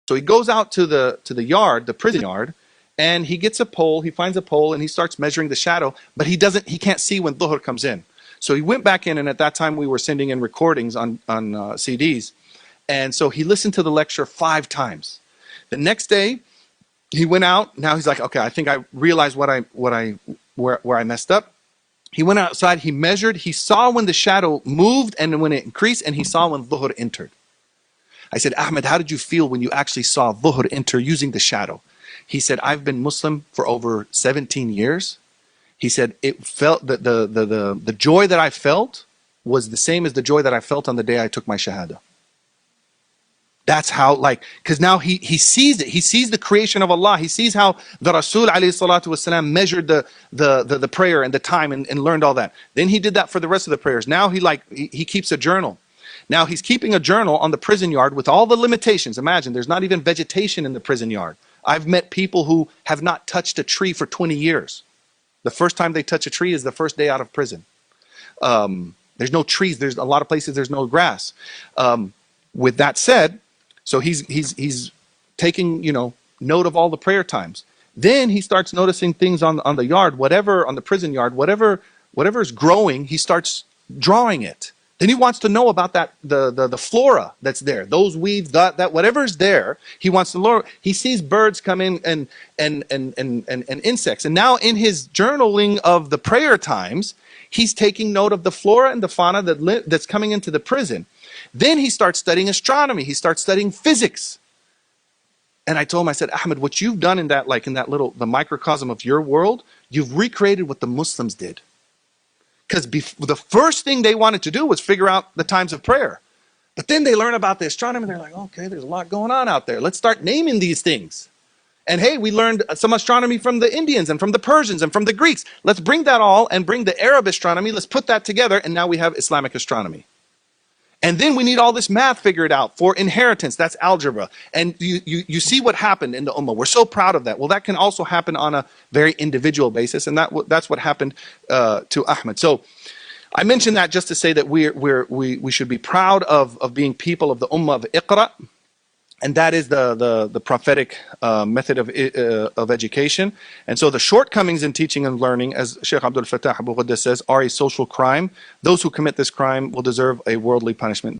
So he goes out to the yard, the prison yard, and he gets a pole. He finds a pole and he starts measuring the shadow, but he can't see when Dhuhr comes in. So he went back in, and at that time we were sending in recordings on CDs, and so he listened to the lecture 5 times. The next day, he went out. Now he's like, okay, I think I realized where I messed up. He went outside. He measured. He saw when the shadow moved and when it increased, and he saw when Dhuhr entered. I said, Ahmed, how did you feel when you actually saw Dhuhr enter using the shadow? He said, I've been Muslim for over 17 years. He said, it felt that the joy that I felt was the same as the joy that I felt on the day I took my Shahada. That's how, like, because now he sees it. He sees the creation of Allah. He sees how the Rasul ﷺ measured the prayer and the time and learned all that. Then he did that for the rest of the prayers. Now he keeps a journal. Now he's keeping a journal on the prison yard with all the limitations. Imagine, there's not even vegetation in the prison yard. I've met people who have not touched a tree for 20 years. The first time they touch a tree is the first day out of prison. There's no trees. There's a lot of places there's no grass. With that said, so he's taking, note of all the prayer times. Then he starts noticing things on the yard, on the prison yard, whatever is growing, he starts drawing it. Then he wants to know about the flora that's there, those weeds, that whatever's there. He wants to learn. He sees birds come in and insects. And now in his journaling of the prayer times, he's taking note of the flora and the fauna that's coming into the prison. Then he starts studying astronomy. He starts studying physics. And I told him, I said, Ahmed, what you've done in that the microcosm of your world, you've recreated what the Muslims did. Because the first thing they wanted to do was figure out the times of prayer. But then they learn about the astronomy, and they're like, okay, there's a lot going on out there. Let's start naming these things. And hey, we learned some astronomy from the Indians and from the Persians and from the Greeks. Let's bring that all and bring the Arab astronomy. Let's put that together, and now we have Islamic astronomy. And then we need all this math figured out for inheritance. That's algebra. And you see what happened in the Ummah. We're so proud of that. Well, that can also happen on a very individual basis. And that's what happened to Ahmed. So I mentioned that just to say that we should be proud of being people of the Ummah of Iqra. And that is the prophetic method of education. And so the shortcomings in teaching and learning, as Sheikh Abdul Fattah Abu Ghudda says, are a social crime. Those who commit this crime will deserve a worldly punishment.